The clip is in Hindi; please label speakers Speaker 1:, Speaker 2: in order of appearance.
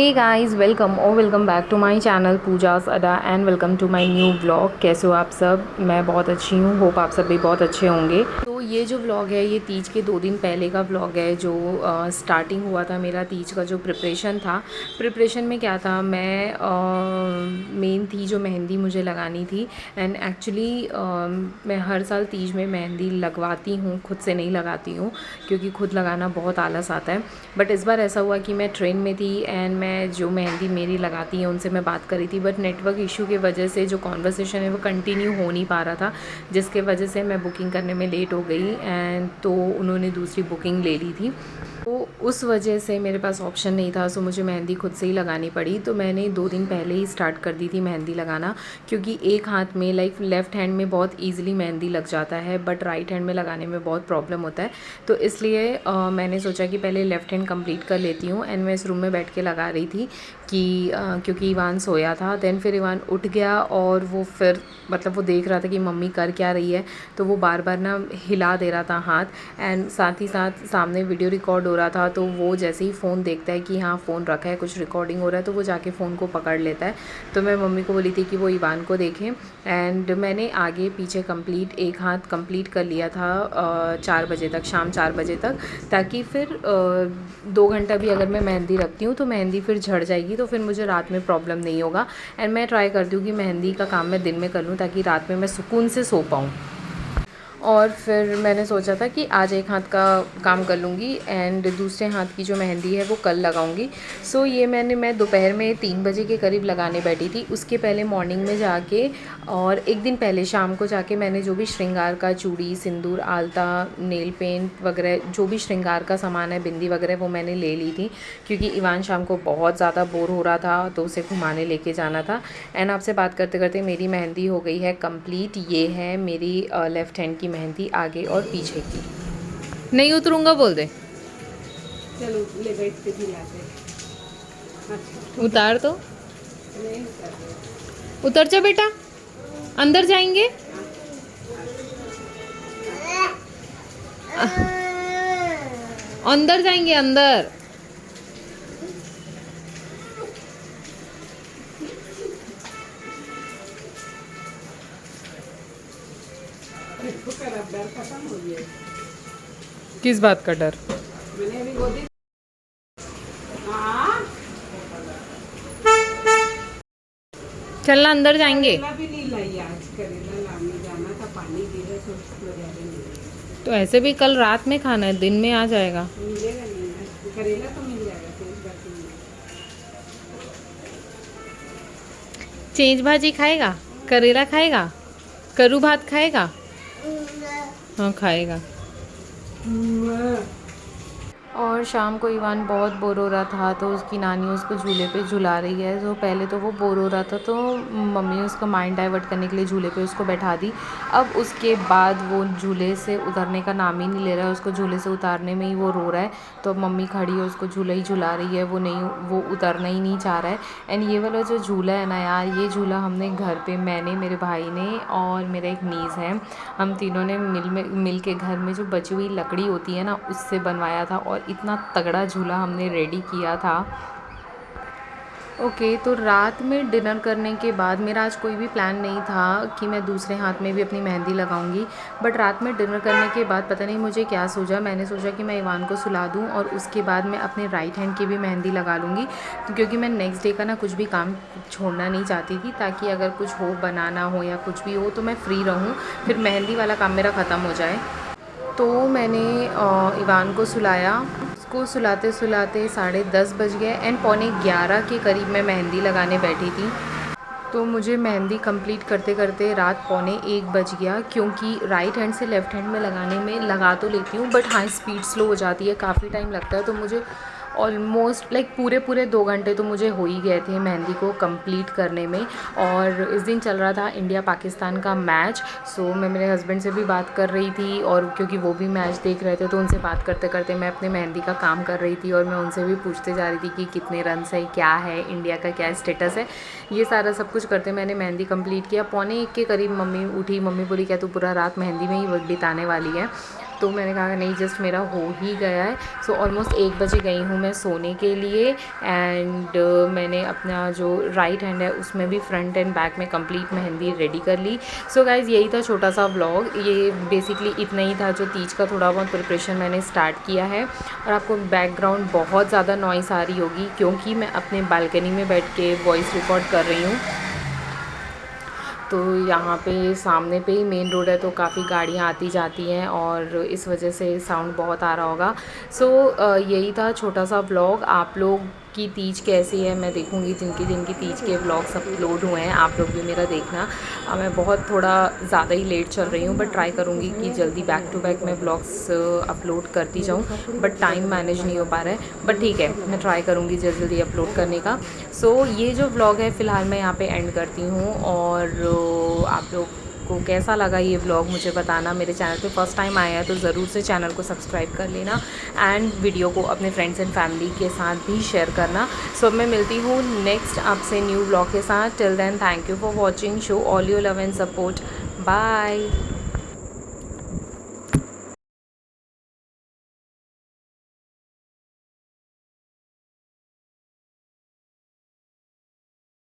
Speaker 1: Hey guys, welcome back to my channel Pooja's Adda and welcome to my new vlog. कैसे हो आप सब? मैं बहुत अच्छी हूँ, होप आप सब भी बहुत अच्छे होंगे। तो ये जो व्लॉग है ये तीज के 2 दिन पहले का व्लॉग है, जो स्टार्टिंग हुआ था मेरा तीज का जो प्रिपरेशन था। प्रिपरेशन में क्या था, मैं मेन थी जो मेहंदी मुझे लगानी थी। एंड एक्चुअली मैं हर साल तीज में मेहंदी लगवाती हूँ, खुद से नहीं लगाती हूँ क्योंकि खुद लगाना बहुत आलस आता है। बट इस बार ऐसा हुआ कि मैं ट्रेन में थी एंड मैं जो मेहंदी मेरी लगाती हैं उनसे मैं बात कर रही थी, बट नेटवर्क इशू की वजह से जो कॉन्वर्सेशन है वो कंटिन्यू हो नहीं पा रहा था, जिसके वजह से मैं बुकिंग करने में लेट हो गई एंड तो उन्होंने दूसरी बुकिंग ले ली थी। तो उस वजह से मेरे पास ऑप्शन नहीं था, सो मुझे मेहंदी खुद से ही लगानी पड़ी। तो मैंने 2 दिन पहले ही स्टार्ट कर दी थी मेहंदी लगाना, क्योंकि एक हाथ में लाइक लेफ़्ट हैंड में बहुत ईजिली मेहंदी लग जाता है, बट राइट हैंड में लगाने में बहुत प्रॉब्लम होता है। तो इसलिए मैंने सोचा कि पहले लेफ़्ट हैंड कंप्लीट कर लेती हूँ। एंड मैं इस रूम में बैठ के लगा रही थी कि क्योंकि इवान सोया था। देन फिर इवान उठ गया और वो फिर मतलब वो देख रहा था कि मम्मी कर क्या रही है, तो वो बार बार ना हिला दे रहा था हाथ। एंड साथ ही साथ सामने वीडियो रिकॉर्ड हो रहा था, तो वो जैसे ही फ़ोन देखता है कि हाँ फ़ोन रखा है, कुछ रिकॉर्डिंग हो रहा है, तो वो जाके फ़ोन को पकड़ लेता है। तो मैं मम्मी को बोली थी कि वो इवान को देखें। एंड मैंने आगे पीछे कंप्लीट एक हाथ कंप्लीट कर लिया था 4 बजे तक, शाम 4 बजे तक, ताकि फिर 2 घंटा भी अगर मैं मेहंदी रखती हूँ तो मेहंदी फिर झड़ जाएगी, तो फिर मुझे रात में प्रॉब्लम नहीं होगा। एंड मैं ट्राई करती हूँ कि मेहंदी का काम मैं दिन में कर लूँ ताकि रात में मैं सुकून से सो पाऊँ। और फिर मैंने सोचा था कि आज एक हाथ का काम कर लूँगी एंड दूसरे हाथ की जो मेहंदी है वो कल लगाऊँगी। सो ये मैं दोपहर में 3 बजे के करीब लगाने बैठी थी। उसके पहले मॉर्निंग में जाके और एक दिन पहले शाम को जाके मैंने जो भी श्रृंगार का चूड़ी, सिंदूर, आलता, नेल पेंट वगैरह जो भी श्रृंगार का सामान है, बिंदी वगैरह, वो मैंने ले ली थी, क्योंकि इवान शाम को बहुत ज़्यादा बोर हो रहा था तो उसे घुमाने लेके जाना था। एंड आपसे बात करते करते मेरी मेहंदी हो गई है कंप्लीट। ये है मेरी लेफ़्ट हैंड की मेहंदी, आगे और पीछे की। नहीं उतरूँगा बोल दे।
Speaker 2: चलो ले बैठ के भी आते हैं। अच्छा
Speaker 1: उतार तो,
Speaker 2: नहीं उतर रहे।
Speaker 1: उतर जा बेटा, अंदर जाएंगे। अंदर जाएंगे अंदर।
Speaker 2: इसको कर अब डर खत्म हो गया।
Speaker 1: किस बात का डर?
Speaker 2: मैंने अभी गोदी। हाँ
Speaker 1: चलना, अंदर जाएंगे।
Speaker 2: करेला भी नहीं लाई आज, करेला लाने जाना था, पानी गिरा तो वगैरह नहीं
Speaker 1: तो ऐसे भी कल रात में खाना है, दिन में आ जाएगा।
Speaker 2: मिलेगा नहीं ना। करेला तो मिल जाएगा, कोई बात नहीं।
Speaker 1: चेंज भाजी खाएगा, करेला खाएगा, करू भात खाएगा। हाँ खाएगा। और शाम को इवान बहुत बोर हो रहा था, तो उसकी नानी उसको झूले पे झुला रही है। तो पहले तो वो बोर हो रहा था, तो मम्मी ने उसका माइंड डाइवर्ट करने के लिए झूले पे उसको बैठा दी। अब उसके बाद वो झूले से उतरने का नाम ही नहीं ले रहा है, उसको झूले से उतारने में ही वो रो रहा है। तो अब मम्मी खड़ी है, उसको झूला ही झुला रही है, वो उतरना ही नहीं चाह रहा है। एंड ये वाला जो झूला है ना यार, ये झूला हमने घर पे, मैंने, मेरे भाई ने और मेरा एक नीज़ है, हम तीनों ने मिल के घर में जो बची हुई लकड़ी होती है ना, उससे बनवाया था। और इतना तगड़ा झूला हमने रेडी किया था। ओके, तो रात में डिनर करने के बाद मेरा आज कोई भी प्लान नहीं था कि मैं दूसरे हाथ में भी अपनी मेहंदी लगाऊंगी। बट रात में डिनर करने के बाद पता नहीं मुझे क्या सूझा, मैंने सोचा कि मैं इवान को सुला दूं और उसके बाद मैं अपने राइट हैंड की भी मेहंदी लगा लूँगी, क्योंकि मैं नेक्स्ट डे का ना कुछ भी काम छोड़ना नहीं चाहती थी, ताकि अगर कुछ हो, बनाना हो या कुछ भी हो, तो मैं फ्री रहूँ, फिर मेहंदी वाला काम मेरा ख़त्म हो जाए। तो मैंने इवान को सुलाया। उसको सुलाते सुलाते 10:30 बज गए एंड 11:15 के करीब मैं मेहंदी लगाने बैठी थी। तो मुझे मेहंदी कंप्लीट करते करते रात 1:15 बज गया, क्योंकि राइट हैंड से लेफ़्ट हैंड में लगाने में लगा तो लेती हूँ, बट हाँ स्पीड स्लो हो जाती है, काफ़ी टाइम लगता है। तो मुझे ऑलमोस्ट लाइक पूरे 2 घंटे तो मुझे हो ही गए थे मेहंदी को कंप्लीट करने में। और इस दिन चल रहा था इंडिया पाकिस्तान का मैच, सो मैं मेरे हस्बैंड से भी बात कर रही थी, और क्योंकि वो भी मैच देख रहे थे, तो उनसे बात करते करते मैं अपने मेहंदी का काम कर रही थी। और मैं उनसे भी पूछते जा रही थी कि कितने रन्स है, क्या है, इंडिया का क्या स्टेटस है, ये सारा सब कुछ करते मैंने मेहंदी कंप्लीट किया। 1:15 के करीब मम्मी उठी, मम्मी बोली क्या तू पूरा रात मेहंदी में ही बिताने वाली है? तो मैंने कहा नहीं, जस्ट मेरा हो ही गया है। सो ऑलमोस्ट 1 बजे गई हूँ मैं सोने के लिए। एंड मैंने अपना जो राइट हैंड है उसमें भी फ्रंट एंड बैक में कंप्लीट मेहंदी रेडी कर ली। सो गाइज़ यही था छोटा सा व्लॉग, ये बेसिकली इतना ही था जो तीज का थोड़ा बहुत प्रिपरेशन मैंने स्टार्ट किया है। और आपको बैकग्राउंड बहुत ज़्यादा नॉइस आ रही होगी क्योंकि मैं अपने बालकनी में बैठ के वॉइस रिकॉर्ड कर रही हूँ। तो यहाँ पे सामने पे ही मेन रोड है तो काफ़ी गाड़ियाँ आती जाती हैं और इस वजह से साउंड बहुत आ रहा होगा। सो यही था छोटा सा व्लॉग। आप लोग की तीज कैसी है मैं देखूँगी, जिनकी जिनकी तीज के व्लॉग्स अपलोड हुए हैं आप लोग भी मेरा देखना। मैं बहुत थोड़ा ज़्यादा ही लेट चल रही हूँ बट ट्राई करूँगी कि जल्दी बैक टू बैक मैं व्लॉग्स अपलोड करती जाऊँ, बट टाइम मैनेज नहीं हो पा रहा है। बट ठीक है, मैं ट्राई करूँगी जल्दी जल्दी अपलोड करने का। सो ये जो व्लॉग है फ़िलहाल मैं यहाँ पे एंड करती हूँ। और आप लोग को कैसा लगा ये व्लॉग मुझे बताना। मेरे चैनल पे फर्स्ट टाइम आया है तो ज़रूर से चैनल को सब्सक्राइब कर लेना एंड वीडियो को अपने फ्रेंड्स एंड फैमिली के साथ भी शेयर करना। सो अब मैं मिलती हूँ नेक्स्ट आपसे न्यू व्लॉग के साथ। Till then thank you for watching, show all your love and support. Bye.